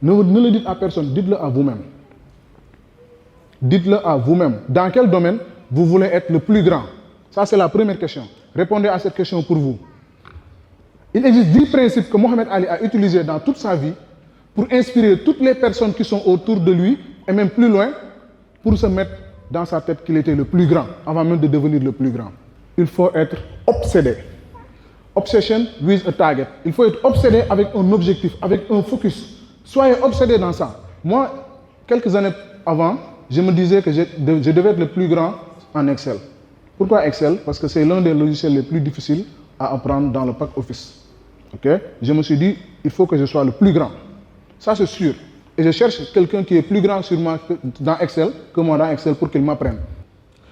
Ne le dites à personne, dites-le à vous-même. Dites-le à vous-même. Dans quel domaine vous voulez être le plus grand? Ça, c'est la première question. Répondez à cette question pour vous. Il existe 10 principes que Mohamed Ali a utilisés dans toute sa vie pour inspirer toutes les personnes qui sont autour de lui, et même plus loin, pour se mettre dans sa tête qu'il était le plus grand, avant même de devenir le plus grand. Il faut être obsédé. Obsession with a target. Il faut être obsédé avec un objectif, avec un focus. Soyez obsédé dans ça. Moi, quelques années avant, je me disais que je devais être le plus grand en Excel. Pourquoi Excel? Parce que c'est l'un des logiciels les plus difficiles à apprendre dans le pack Office. Okay? Je me suis dit, il faut que je sois le plus grand. Ça, c'est sûr. Et je cherche quelqu'un qui est plus grand sur moi dans Excel que moi dans Excel pour qu'il m'apprenne.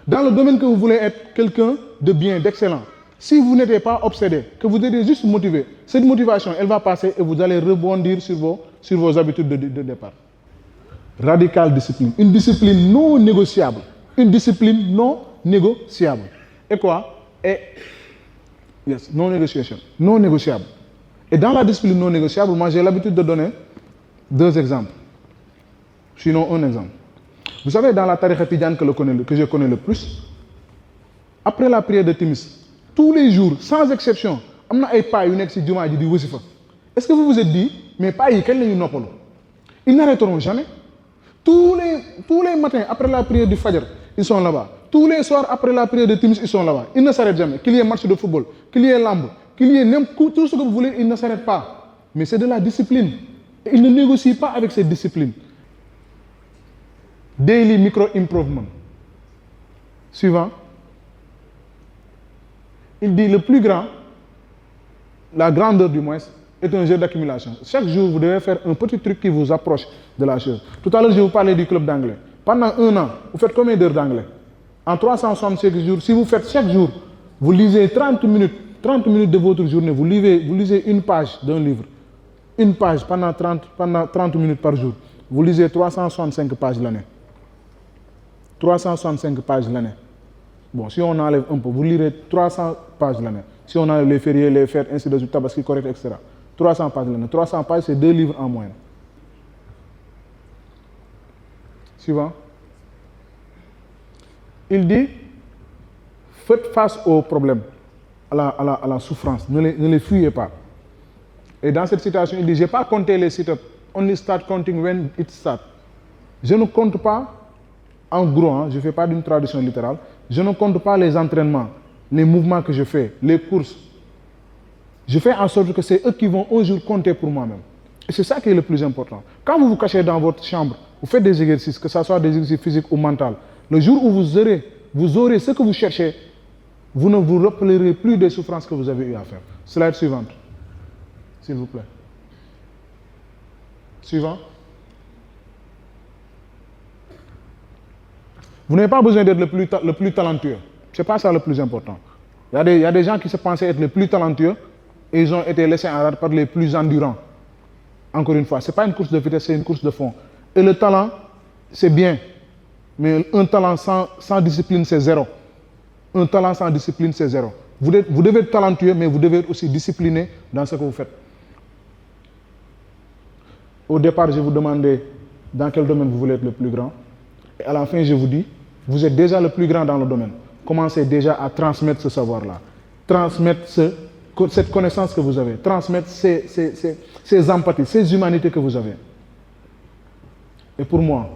Dans le domaine que vous voulez être quelqu'un de bien, d'excellent, si vous n'êtes pas obsédé, que vous êtes juste motivé, cette motivation, elle va passer et vous allez rebondir sur vos habitudes de départ. Radicale discipline. Une discipline non négociable. Une discipline non négociable. Et quoi? Yes, non négociation. Non négociable. Et dans la discipline non négociable, moi j'ai l'habitude de donner 2 exemples. Sinon un exemple. Vous savez, dans la tariqa tidjane que je connais le plus, après la prière de Timis, tous les jours, sans exception, il y a des pas qui sont dans la wasifa. Est-ce que vous vous êtes dit, mais pas ils n'arrêteront jamais. Tous les matins, après la prière du Fajr, ils sont là-bas. Tous les soirs, après la prière de Timis, ils sont là-bas. Ils ne s'arrêtent jamais. Qu'il y ait match de football, qu'il y ait lambe, qu'il y ait tout ce que vous voulez, ils ne s'arrêtent pas. Mais c'est de la discipline. Et ils ne négocient pas avec cette discipline. Daily micro-improvement. Suivant. Il dit le plus grand, la grandeur du moins, est un jeu d'accumulation. Chaque jour, vous devez faire un petit truc qui vous approche de la chose. Tout à l'heure, je vous parlais du club d'anglais. Pendant 1 an, vous faites combien d'heures d'anglais? En 365 jours, si vous faites chaque jour, vous lisez 30 minutes de votre journée, vous lisez une page d'un livre. Une page pendant 30 minutes par jour. Vous lisez 365 pages l'année. 365 pages l'année. Bon, si on enlève un peu, vous lirez 300 pages l'année. Si on enlève les fériés, les fêtes, ainsi de suite, tabaski correct, etc. 300 pages l'année. 300 pages, c'est 2 livres en moyenne. Suivant. Il dit, faites face aux problèmes, à la souffrance. Ne les fuyez pas. Et dans cette citation, il dit, je n'ai pas compté les sit-ups. Only start counting when it starts. Je ne compte pas, en gros, hein, je ne fais pas d'une traduction littérale, je ne compte pas les entraînements, les mouvements que je fais, les courses. Je fais en sorte que c'est eux qui vont un jour compter pour moi-même. Et c'est ça qui est le plus important. Quand vous vous cachez dans votre chambre, vous faites des exercices, que ce soit des exercices physiques ou mentaux, le jour où vous aurez ce que vous cherchez, vous ne vous rappellerez plus des souffrances que vous avez eu à faire. Slide suivante, s'il vous plaît. Suivant. Vous n'avez pas besoin d'être le plus talentueux. Ce n'est pas ça le plus important. Il y a des gens qui se pensaient être les plus talentueux et ils ont été laissés en rade par les plus endurants. Encore une fois, ce n'est pas une course de vitesse, c'est une course de fond. Et le talent, c'est bien. Mais un talent sans discipline, c'est 0. Un talent sans discipline, c'est 0. Vous devez être talentueux, mais vous devez être aussi discipliné dans ce que vous faites. Au départ, je vous demandais dans quel domaine vous voulez être le plus grand. Et à la fin, je vous dis, vous êtes déjà le plus grand dans le domaine. Commencez déjà à transmettre ce savoir-là. Transmettre cette connaissance que vous avez. Transmettre ces empathies, ces humanités que vous avez. Et pour moi,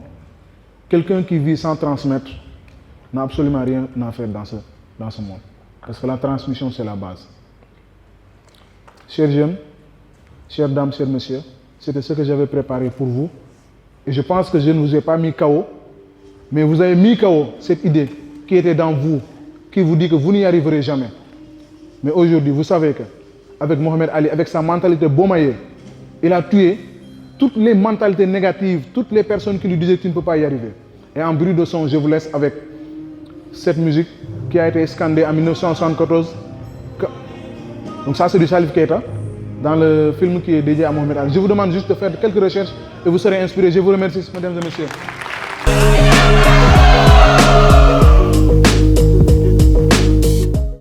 quelqu'un qui vit sans transmettre n'a absolument rien à faire dans ce monde. Parce que la transmission, c'est la base. Chers jeunes, chères dames, chers messieurs, c'était ce que j'avais préparé pour vous. Et je pense que je ne vous ai pas mis KO, mais vous avez mis KO cette idée qui était dans vous, qui vous dit que vous n'y arriverez jamais. Mais aujourd'hui, vous savez qu'avec Mohamed Ali, avec sa mentalité Bomaye, il a tué toutes les mentalités négatives, toutes les personnes qui lui disaient que tu ne peux pas y arriver. Et en bruit de son, je vous laisse avec cette musique qui a été scandée en 1974. Donc ça, c'est du Salif Keita, dans le film qui est dédié à Mohamed Ali. Je vous demande juste de faire quelques recherches et vous serez inspirés. Je vous remercie, mesdames et messieurs.